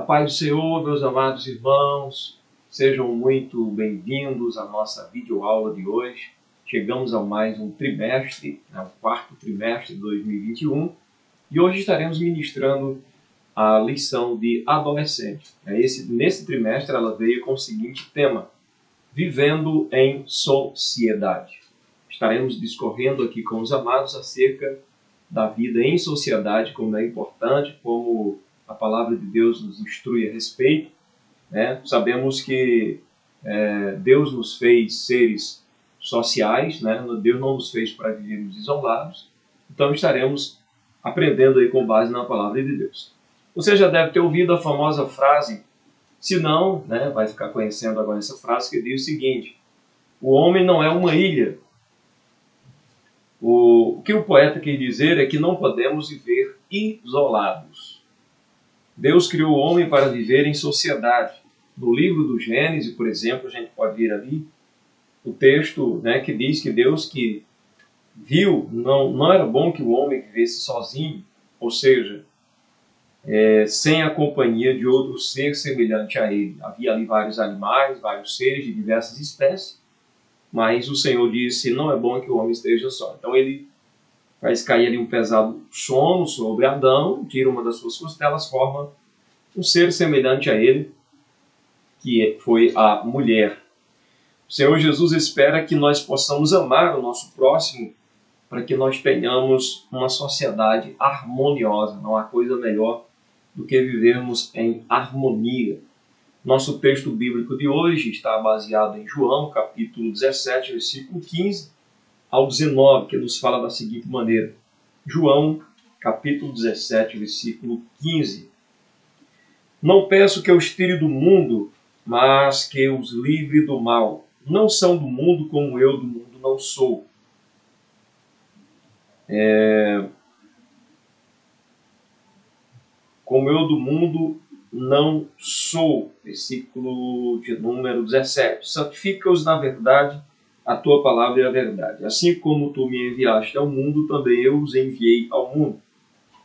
paz do Senhor, meus amados irmãos, sejam muito bem-vindos à nossa videoaula de hoje. Chegamos a mais um trimestre, o quarto trimestre de 2021, e hoje estaremos ministrando a lição de adolescente. Nesse trimestre ela veio com o seguinte tema: Vivendo em Sociedade. Estaremos discorrendo aqui com os amados acerca da vida em sociedade, como é importante, como a palavra de Deus nos instrui a respeito. Sabemos que Deus nos fez seres sociais, Deus não nos fez para vivermos isolados. Então estaremos aprendendo aí com base na palavra de Deus. Você já deve ter ouvido a famosa frase, se não, vai ficar conhecendo agora essa frase, que diz o seguinte: o homem não é uma ilha. O que o poeta quer dizer é que não podemos viver isolados. Deus criou o homem para viver em sociedade. No livro do Gênesis, por exemplo, a gente pode ver ali o texto que diz que Deus que viu, não era bom que o homem vivesse sozinho, ou seja, sem a companhia de outro ser semelhante a ele. Havia ali vários animais, vários seres de diversas espécies, mas o Senhor disse, não é bom que o homem esteja só. Então ele faz cair ali um pesado sono sobre Adão, tira uma das suas costelas, forma um ser semelhante a ele, que foi a mulher. O Senhor Jesus espera que nós possamos amar o nosso próximo para que nós tenhamos uma sociedade harmoniosa. Não há coisa melhor do que vivermos em harmonia. Nosso texto bíblico de hoje está baseado em João, capítulo 17, versículo 15 ao 19, que nos fala da seguinte maneira. João, capítulo 17, versículo 15. Não peço que os tire do mundo, mas que os livre do mal. Não são do mundo como eu do mundo não sou. Como eu do mundo não sou. Versículo de número 17. Santifica-os na verdade, a tua palavra é a verdade. Assim como tu me enviaste ao mundo, também eu os enviei ao mundo.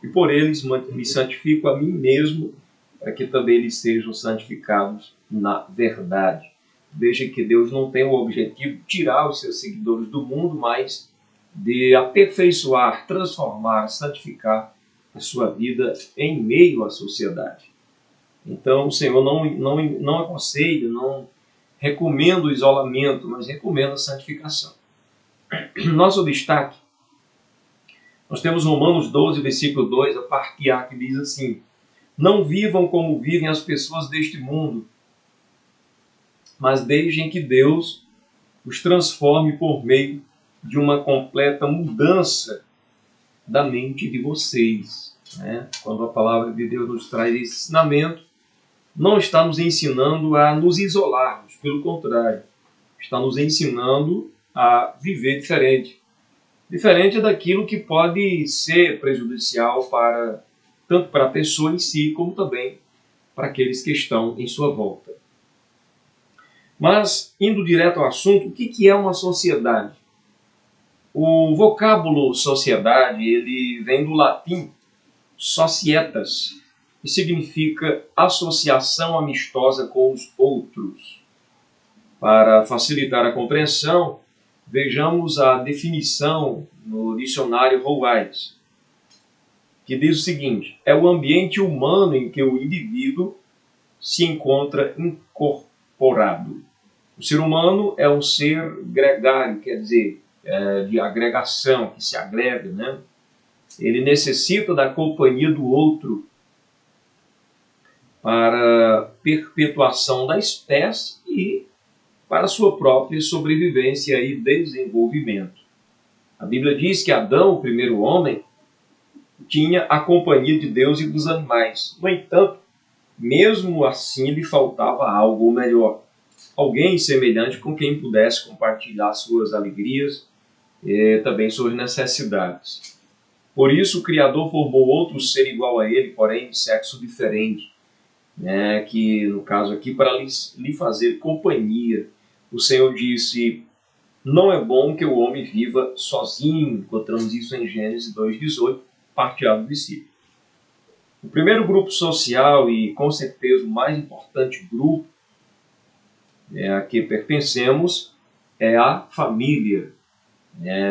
E por eles me santifico a mim mesmo, para que também eles sejam santificados na verdade. Veja que Deus não tem o objetivo de tirar os seus seguidores do mundo, mas de aperfeiçoar, transformar, santificar a sua vida em meio à sociedade. Então o Senhor não aconselha, não recomenda o isolamento, mas recomenda a santificação. Nosso destaque, nós temos Romanos 12, versículo 2, a parte A, que diz assim: não vivam como vivem as pessoas deste mundo, mas deixem que Deus os transforme por meio de uma completa mudança da mente de vocês. Quando a palavra de Deus nos traz esse ensinamento, não está nos ensinando a nos isolarmos, pelo contrário, está nos ensinando a viver diferente. Diferente daquilo que pode ser prejudicial tanto para a pessoa em si, como também para aqueles que estão em sua volta. Mas, indo direto ao assunto, o que é uma sociedade? O vocábulo sociedade, ele vem do latim societas, que significa associação amistosa com os outros. Para facilitar a compreensão, vejamos a definição no dicionário Howard, que diz o seguinte: é o ambiente humano em que o indivíduo se encontra incorporado. O ser humano é um ser gregário, quer dizer, de agregação, que se agrega, Ele necessita da companhia do outro para a perpetuação da espécie e para a sua própria sobrevivência e desenvolvimento. A Bíblia diz que Adão, o primeiro homem, tinha a companhia de Deus e dos animais. No entanto, mesmo assim lhe faltava algo, ou melhor, alguém semelhante com quem pudesse compartilhar suas alegrias e também suas necessidades. Por isso o Criador formou outro ser igual a ele, porém de sexo diferente, que no caso aqui para lhe fazer companhia. O Senhor disse: não é bom que o homem viva sozinho. Encontramos isso em Gênesis 2:18, parte A do versículo. O primeiro grupo social e, com certeza, o mais importante grupo a que pertencemos é a família.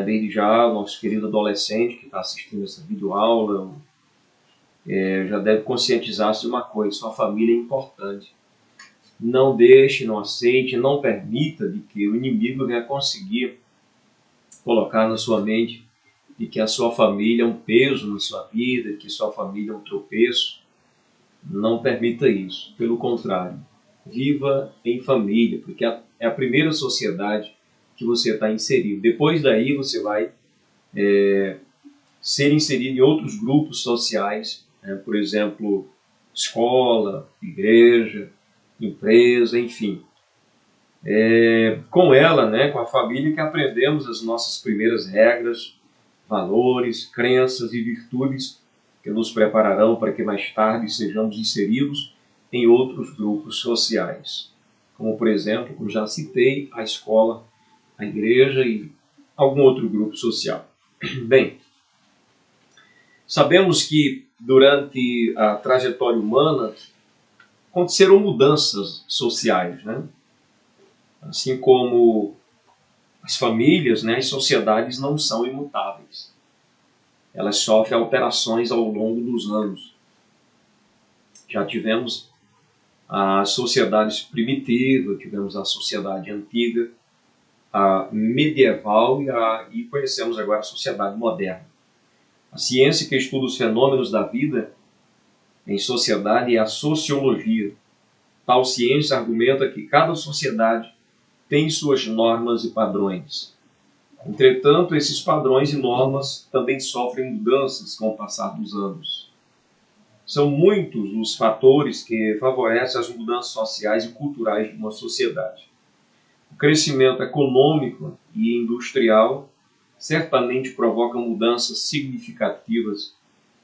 Desde já, o nosso querido adolescente que está assistindo essa videoaula já deve conscientizar-se de uma coisa: sua família é importante. Não deixe, não aceite, não permita de que o inimigo venha conseguir colocar na sua mente de que a sua família é um peso na sua vida, que sua família é um tropeço. Não permita isso. Pelo contrário, viva em família, porque é a primeira sociedade que você está inserido. Depois daí você vai ser inserido em outros grupos sociais, por exemplo, escola, igreja, empresa, enfim. Com ela, com a família, que aprendemos as nossas primeiras regras, valores, crenças e virtudes que nos prepararão para que mais tarde sejamos inseridos em outros grupos sociais. Como, por exemplo, como já citei, a escola, a igreja e algum outro grupo social. Bem, sabemos que durante a trajetória humana aconteceram mudanças sociais, Assim como as famílias, as sociedades não são imutáveis. Elas sofrem alterações ao longo dos anos. Já tivemos as sociedades primitivas, tivemos a sociedade antiga, a medieval e conhecemos agora a sociedade moderna. A ciência que estuda os fenômenos da vida em sociedade é a sociologia. Tal ciência argumenta que cada sociedade tem suas normas e padrões. Entretanto, esses padrões e normas também sofrem mudanças com o passar dos anos. São muitos os fatores que favorecem as mudanças sociais e culturais de uma sociedade. O crescimento econômico e industrial certamente provoca mudanças significativas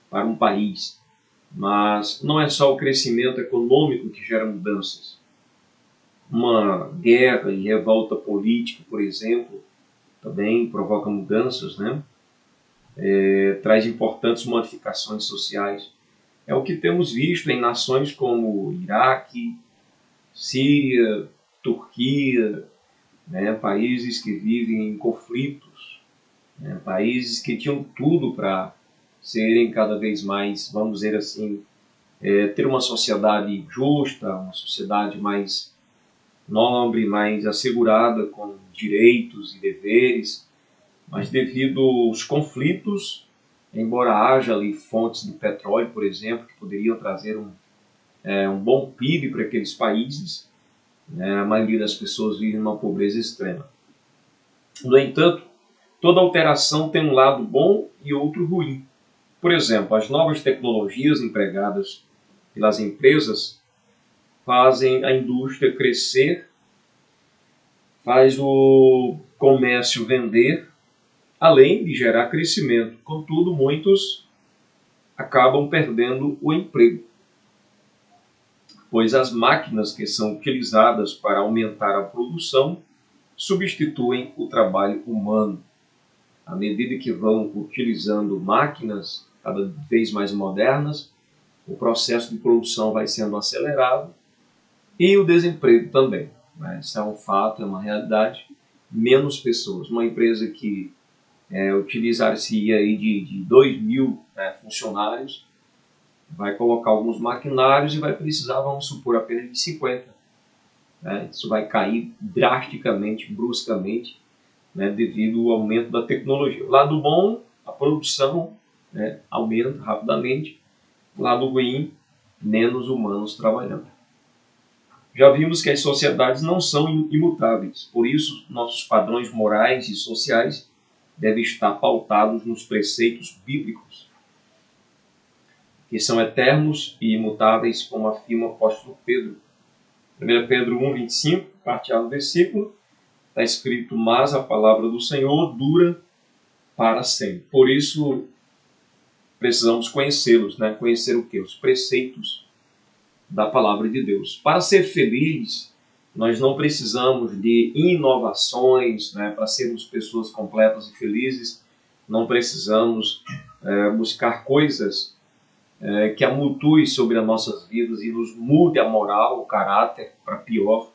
para um país, mas não é só o crescimento econômico que gera mudanças. Uma guerra e revolta política, por exemplo, também provoca mudanças, traz importantes modificações sociais. É o que temos visto em nações como Iraque, Síria, Turquia, países que vivem em conflitos, países que tinham tudo para serem cada vez mais, vamos dizer assim, ter uma sociedade justa, uma sociedade mais nobre, mais assegurada com direitos e deveres, mas devido aos conflitos, embora haja ali fontes de petróleo, por exemplo, que poderiam trazer um bom PIB para aqueles países, a maioria das pessoas vive numa pobreza extrema. No entanto, toda alteração tem um lado bom e outro ruim. Por exemplo, as novas tecnologias empregadas pelas empresas fazem a indústria crescer, faz o comércio vender, além de gerar crescimento. Contudo, muitos acabam perdendo o emprego, pois as máquinas que são utilizadas para aumentar a produção substituem o trabalho humano. À medida que vão utilizando máquinas cada vez mais modernas, o processo de produção vai sendo acelerado e o desemprego também. Isso é um fato, é uma realidade. Menos pessoas. Uma empresa que utilizar-se aí de 2.000 funcionários vai colocar alguns maquinários e vai precisar, vamos supor, apenas de 50. Isso vai cair drasticamente, bruscamente, devido ao aumento da tecnologia. O lado bom, a produção aumenta rapidamente. O lado ruim, menos humanos trabalhando. Já vimos que as sociedades não são imutáveis, por isso nossos padrões morais e sociais devem estar pautados nos preceitos bíblicos, que são eternos e imutáveis, como afirma o apóstolo Pedro. 1 Pedro 1,25, parte A do versículo, está escrito: mas a palavra do Senhor dura para sempre. Por isso, precisamos conhecê-los, Conhecer o quê? Os preceitos da palavra de Deus. Para ser feliz, nós não precisamos de inovações, para sermos pessoas completas e felizes. Não precisamos buscar coisas que amutue sobre as nossas vidas e nos mude a moral, o caráter para pior.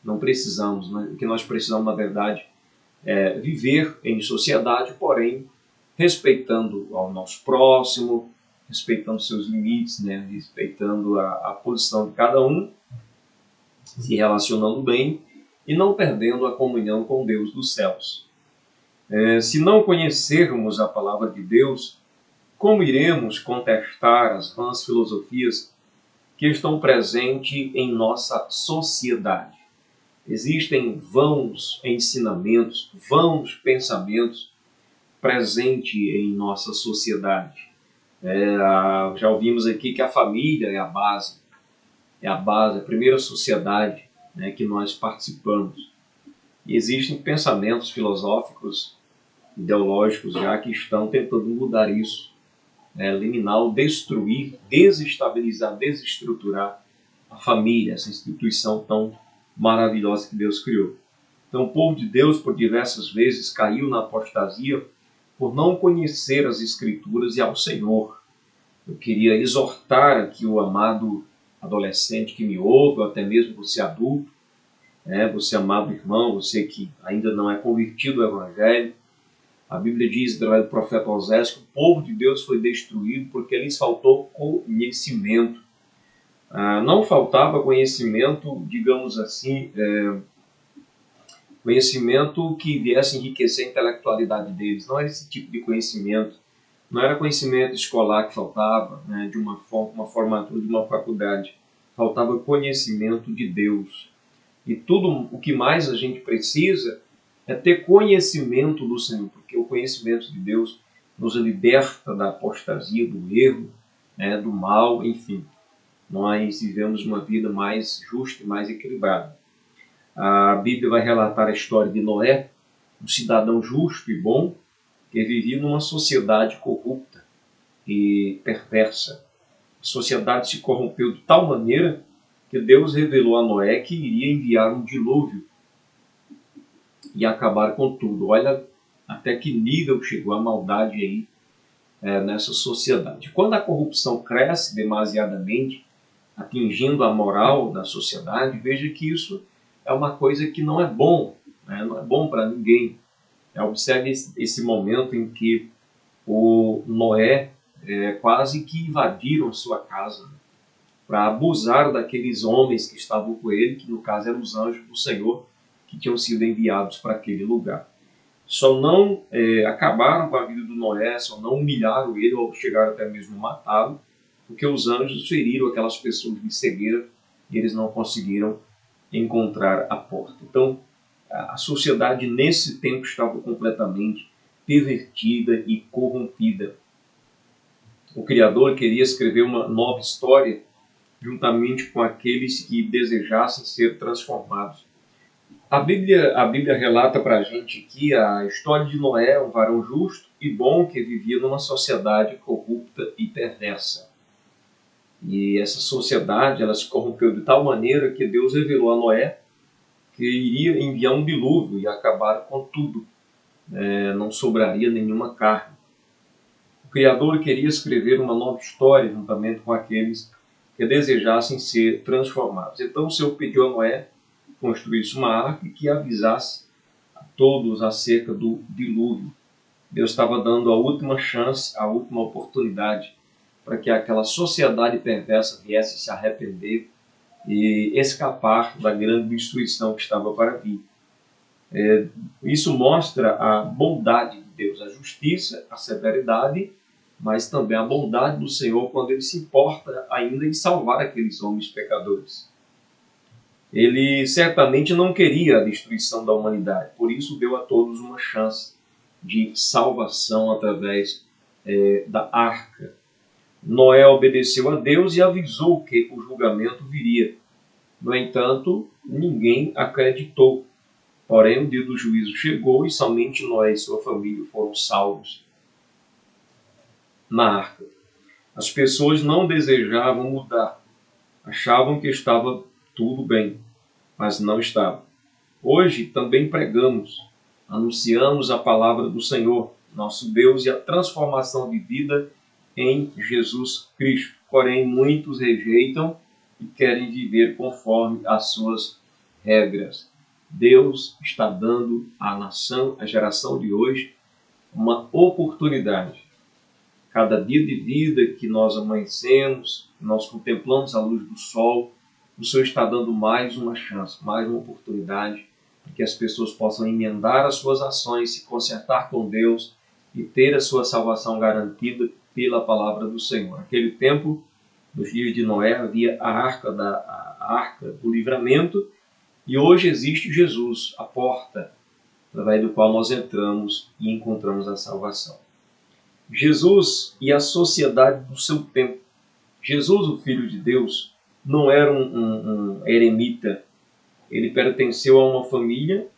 Não precisamos, né? O que nós precisamos, na verdade, é viver em sociedade, porém respeitando ao nosso próximo, respeitando seus limites, né? Respeitando a posição de cada um, se relacionando bem e não perdendo a comunhão com Deus dos céus. Se não conhecermos a palavra de Deus, como iremos contestar as vãs filosofias que estão presentes em nossa sociedade? Existem vãos ensinamentos, vãos pensamentos presentes em nossa sociedade. Já ouvimos aqui que a família é a base, a primeira sociedade, né, que nós participamos. E existem pensamentos filosóficos, ideológicos já que estão tentando mudar isso, eliminar, destruir, desestabilizar, desestruturar a família, essa instituição tão maravilhosa que Deus criou. Então o povo de Deus por diversas vezes caiu na apostasia por não conhecer as Escrituras e ao Senhor. Eu queria exortar aqui o amado adolescente que me ouve, ou até mesmo você adulto, você amado irmão, você que ainda não é convertido ao Evangelho. A Bíblia diz, através do profeta Osés, que o povo de Deus foi destruído porque lhes faltou conhecimento. Não faltava conhecimento, digamos assim, conhecimento que viesse enriquecer a intelectualidade deles. Não era esse tipo de conhecimento. Não era conhecimento escolar que faltava, né, de uma formatura, de uma faculdade. Faltava conhecimento de Deus. E tudo o que mais a gente precisa é ter conhecimento do Senhor, porque o conhecimento de Deus nos liberta da apostasia, do erro, do mal, enfim. Nós vivemos uma vida mais justa e mais equilibrada. A Bíblia vai relatar a história de Noé, um cidadão justo e bom, que vivia numa sociedade corrupta e perversa. A sociedade se corrompeu de tal maneira que Deus revelou a Noé que iria enviar um dilúvio e acabar com tudo. Olha até que nível chegou a maldade aí nessa sociedade. Quando a corrupção cresce demasiadamente, atingindo a moral da sociedade, veja que isso é uma coisa que não é bom, não é bom para ninguém. Observe esse momento em que o Noé quase que invadiram a sua casa para abusar daqueles homens que estavam com ele, que no caso eram os anjos do Senhor, que tinham sido enviados para aquele lugar. Só não acabaram com a vida do Noé, só não humilharam ele ou chegaram até mesmo a matá-lo, porque os anjos feriram aquelas pessoas de cegueira e eles não conseguiram encontrar a porta. Então, a sociedade nesse tempo estava completamente pervertida e corrompida. O Criador queria escrever uma nova história juntamente com aqueles que desejassem ser transformados. A Bíblia relata para a gente aqui a história de Noé, um varão justo e bom que vivia numa sociedade corrupta e perversa. E essa sociedade ela se corrompeu de tal maneira que Deus revelou a Noé que iria enviar um dilúvio e acabar com tudo. Não sobraria nenhuma carne. O Criador queria escrever uma nova história juntamente com aqueles que desejassem ser transformados. Então o Senhor pediu a Noé que construísse uma arca e que avisasse a todos acerca do dilúvio. Deus estava dando a última chance, a última oportunidade para que aquela sociedade perversa viesse se arrepender e escapar da grande destruição que estava para vir. Isso mostra a bondade de Deus, a justiça, a severidade, mas também a bondade do Senhor quando Ele se importa ainda em salvar aqueles homens pecadores. Ele certamente não queria a destruição da humanidade, por isso deu a todos uma chance de salvação através da arca. Noé obedeceu a Deus e avisou que o julgamento viria. No entanto, ninguém acreditou. Porém, o dia do juízo chegou e somente Noé e sua família foram salvos na arca. As pessoas não desejavam mudar. Achavam que estava tudo bem, mas não estava. Hoje também pregamos, anunciamos a palavra do Senhor, nosso Deus, e a transformação de vida em Jesus Cristo. Porém, muitos rejeitam e querem viver conforme as suas regras. Deus está dando à nação, à geração de hoje, uma oportunidade. Cada dia de vida que nós amanhecemos, nós contemplamos a luz do sol, o Senhor está dando mais uma chance, mais uma oportunidade para que as pessoas possam emendar as suas ações, se consertar com Deus e ter a sua salvação garantida pela palavra do Senhor. Naquele tempo, nos dias de Noé, havia a arca do livramento, e hoje existe Jesus, a porta, através do qual nós entramos e encontramos a salvação. Jesus e a sociedade do seu tempo. Jesus, o Filho de Deus, não era um eremita. Ele pertenceu a uma família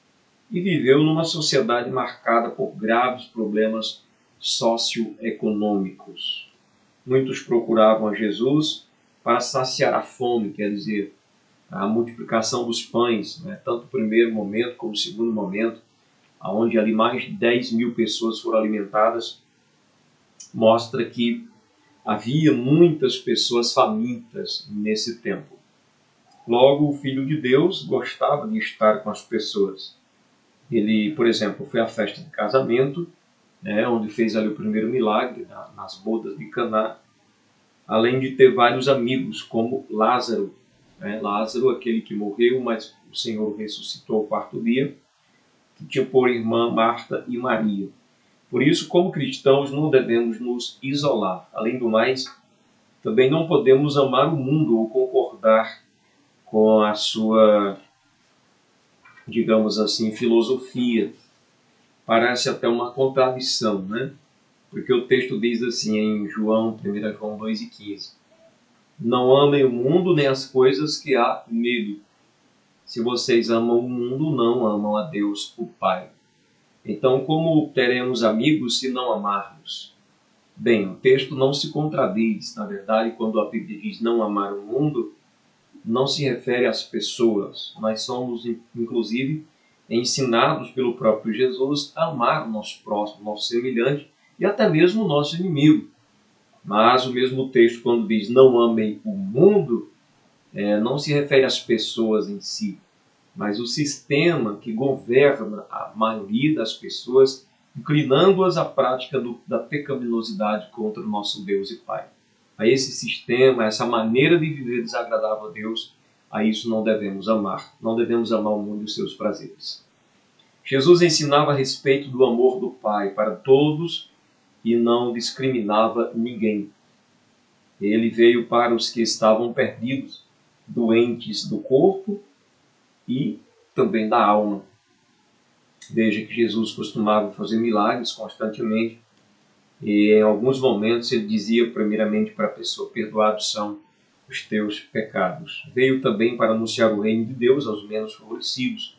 e viveu numa sociedade marcada por graves problemas socioeconômicos. Muitos procuravam a Jesus para saciar a fome, quer dizer, a multiplicação dos pães, né? Tanto o primeiro momento como o segundo momento, onde ali mais de 10 mil pessoas foram alimentadas, mostra que havia muitas pessoas famintas nesse tempo. Logo, o Filho de Deus gostava de estar com as pessoas. Ele, por exemplo, foi à festa de casamento, né, onde fez ali o primeiro milagre, nas bodas de Caná, além de ter vários amigos, como Lázaro. Lázaro, aquele que morreu, mas o Senhor ressuscitou ao quarto dia, que tinha por irmã Marta e Maria. Por isso, como cristãos, não devemos nos isolar. Além do mais, também não podemos amar o mundo ou concordar com a sua, digamos assim, filosofia. Parece até uma contradição, né? Porque o texto diz assim em João, 1 João 2,15: não amem o mundo nem as coisas que há nele. Se vocês amam o mundo, não amam a Deus, o Pai. Então, como teremos amigos se não amarmos? Bem, o texto não se contradiz. Na verdade, quando a Bíblia diz não amar o mundo, não se refere às pessoas. Nós somos, inclusive, ensinados pelo próprio Jesus a amar o nosso próximo, o nosso semelhante e até mesmo o nosso inimigo. Mas o mesmo texto, quando diz não amem o mundo, não se refere às pessoas em si, mas o sistema que governa a maioria das pessoas, inclinando-as à prática da pecaminosidade contra o nosso Deus e Pai. A esse sistema, a essa maneira de viver desagradável a Deus, a isso não devemos amar. Não devemos amar o mundo e os seus prazeres. Jesus ensinava a respeito do amor do Pai para todos e não discriminava ninguém. Ele veio para os que estavam perdidos, doentes do corpo e também da alma. Veja que Jesus costumava fazer milagres constantemente, e em alguns momentos ele dizia primeiramente para a pessoa: perdoados são os teus pecados. Veio também para anunciar o reino de Deus aos menos favorecidos.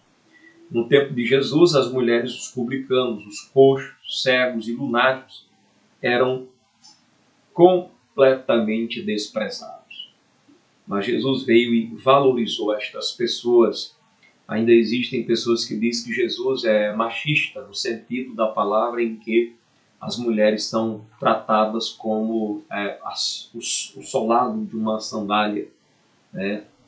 No tempo de Jesus, as mulheres, os publicanos, os coxos, cegos e lunáticos eram completamente desprezados. Mas Jesus veio e valorizou estas pessoas. Ainda existem pessoas que dizem que Jesus é machista, no sentido da palavra em que as mulheres são tratadas como o solado de uma sandália.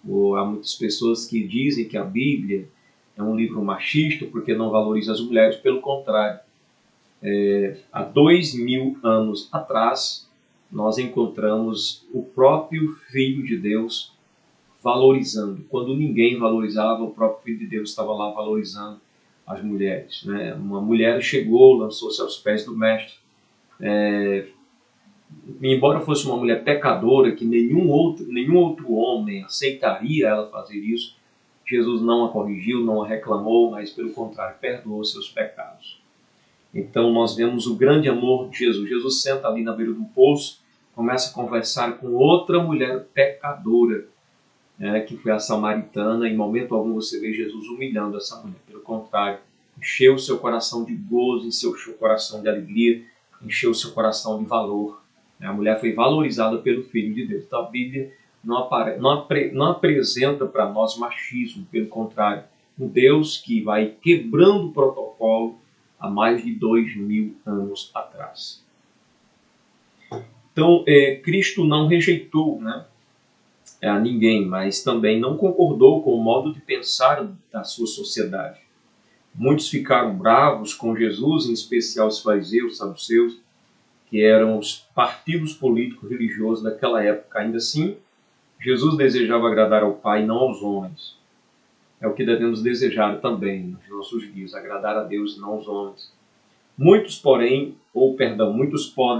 Ou há muitas pessoas que dizem que a Bíblia é um livro machista porque não valoriza as mulheres. Pelo contrário, há 2000 anos atrás, nós encontramos o próprio Filho de Deus valorizando. Quando ninguém valorizava, o próprio Filho de Deus estava lá valorizando as mulheres. Uma mulher chegou, lançou-se aos pés do Mestre. Embora fosse uma mulher pecadora, que nenhum outro homem aceitaria ela fazer isso, Jesus não a corrigiu, não a reclamou, mas pelo contrário, perdoou seus pecados. Então nós vemos o grande amor de Jesus. Jesus senta ali na beira do poço, começa a conversar com outra mulher pecadora, que foi a samaritana. Em momento algum você vê Jesus humilhando essa mulher. Pelo contrário, encheu o seu coração de gozo, encheu o seu coração de alegria, encheu o seu coração de valor. A mulher foi valorizada pelo Filho de Deus. Então a Bíblia não apresenta para nós machismo, pelo contrário, um Deus que vai quebrando o protocolo há mais de 2000 anos atrás. Então, Cristo não rejeitou, né, a ninguém, mas também não concordou com o modo de pensar da sua sociedade. Muitos ficaram bravos com Jesus, em especial os fariseus, saduceus, que eram os partidos políticos religiosos daquela época. Ainda assim, Jesus desejava agradar ao Pai, não aos homens. É o que devemos desejar também nos nossos dias, agradar a Deus e não aos homens. Muitos podem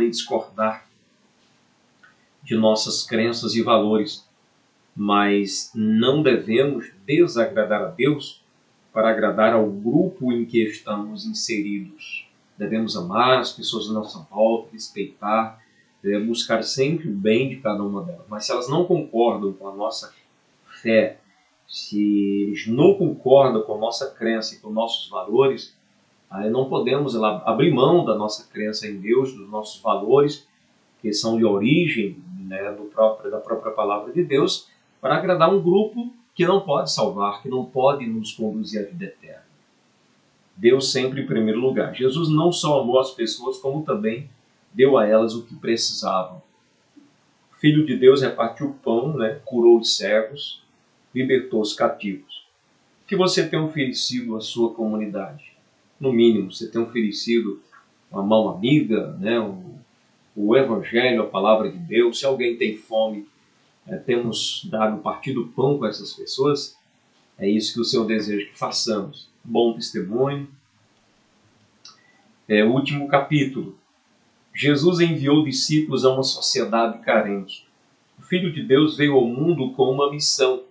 discordar de nossas crenças e valores, mas não devemos desagradar a Deus para agradar ao grupo em que estamos inseridos. Devemos amar as pessoas à nossa volta, respeitar, buscar sempre o bem de cada uma delas. Mas se elas não concordam com a nossa fé, se eles não concordam com a nossa crença e com nossos valores, aí não podemos abrir mão da nossa crença em Deus, dos nossos valores, que são de origem, né, da própria palavra de Deus, para agradar um grupo que não pode salvar, que não pode nos conduzir à vida eterna. Deus sempre em primeiro lugar. Jesus não só amou as pessoas, como também deu a elas o que precisavam. O Filho de Deus repartiu o pão, né, curou os cegos, libertou os cativos. O que você tem oferecido à sua comunidade? No mínimo, você tem oferecido uma mão amiga, né, o Evangelho, a palavra de Deus. Se alguém tem fome, temos partido pão com essas pessoas. É isso que o Senhor deseja que façamos. Bom testemunho. Último capítulo. Jesus enviou discípulos a uma sociedade carente. O Filho de Deus veio ao mundo com uma missão: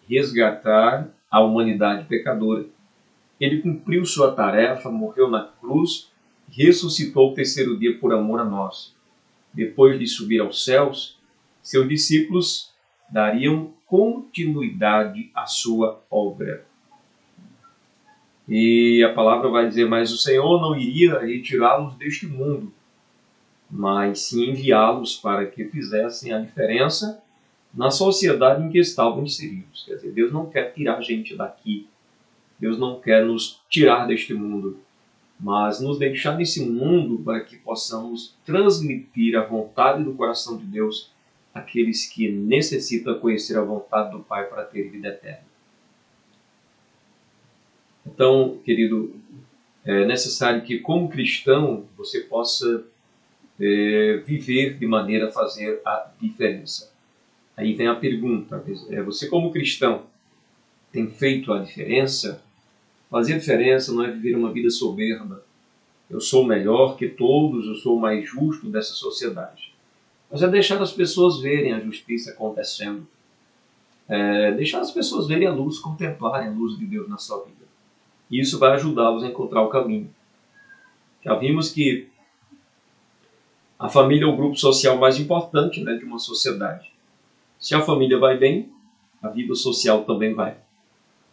resgatar a humanidade pecadora. Ele cumpriu sua tarefa, morreu na cruz, ressuscitou o terceiro dia por amor a nós. Depois de subir aos céus, seus discípulos dariam continuidade à sua obra. E a palavra vai dizer: mas o Senhor não iria retirá-los deste mundo, mas sim enviá-los para que fizessem a diferença na sociedade em que estavam inseridos. Quer dizer, Deus não quer tirar a gente daqui, Deus não quer nos tirar deste mundo, mas nos deixar nesse mundo para que possamos transmitir a vontade do coração de Deus àqueles que necessitam conhecer a vontade do Pai para ter vida eterna. Então, querido, é necessário que, como cristão, você possa viver de maneira a fazer a diferença. Aí vem a pergunta: você como cristão tem feito a diferença? Fazer a diferença não é viver uma vida soberba. Eu sou melhor que todos, eu sou o mais justo dessa sociedade. Mas é deixar as pessoas verem a justiça acontecendo. Deixar as pessoas verem a luz, contemplarem a luz de Deus na sua vida. E isso vai ajudá-los a encontrar o caminho. Já vimos que a família é o grupo social mais importante, né, de uma sociedade. Se a família vai bem, a vida social também vai.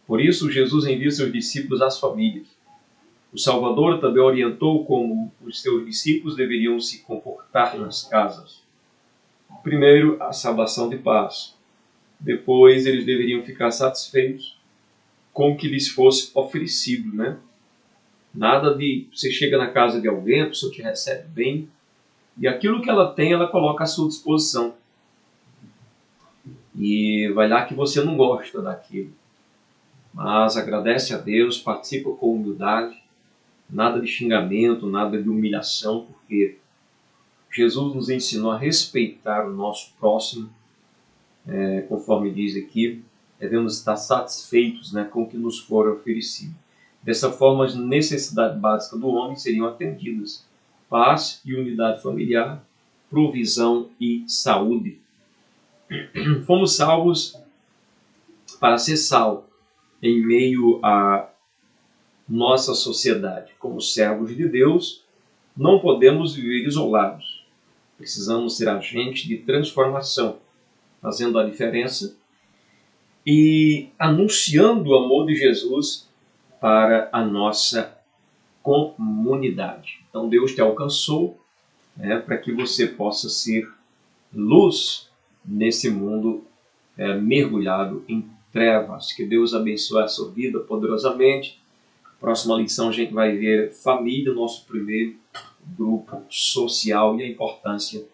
Por isso, Jesus envia seus discípulos às famílias. O Salvador também orientou como os seus discípulos deveriam se comportar nas casas. Primeiro, a salvação de paz. Depois, eles deveriam ficar satisfeitos com o que lhes fosse oferecido, né? Nada de você chega na casa de alguém, a pessoa te recebe bem, e aquilo que ela tem, ela coloca à sua disposição. E vai lá que você não gosta daquilo. Mas agradece a Deus, participa com humildade, nada de xingamento, nada de humilhação, porque Jesus nos ensinou a respeitar o nosso próximo, conforme diz aqui, devemos estar satisfeitos, né, com o que nos for oferecido. Dessa forma, as necessidades básicas do homem seriam atendidas: paz e unidade familiar, provisão e saúde. Fomos salvos para ser sal em meio à nossa sociedade. Como servos de Deus, não podemos viver isolados. Precisamos ser agentes de transformação, fazendo a diferença e anunciando o amor de Jesus para a nossa comunidade. Então Deus te alcançou, para que você possa ser luz nesse mundo mergulhado em trevas. Que Deus abençoe a sua vida poderosamente. Próxima lição a gente vai ver família, nosso primeiro grupo social, e a importância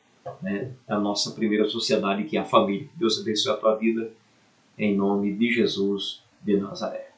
né, a nossa primeira sociedade, que é a família. Que Deus abençoe a tua vida, em nome de Jesus de Nazaré.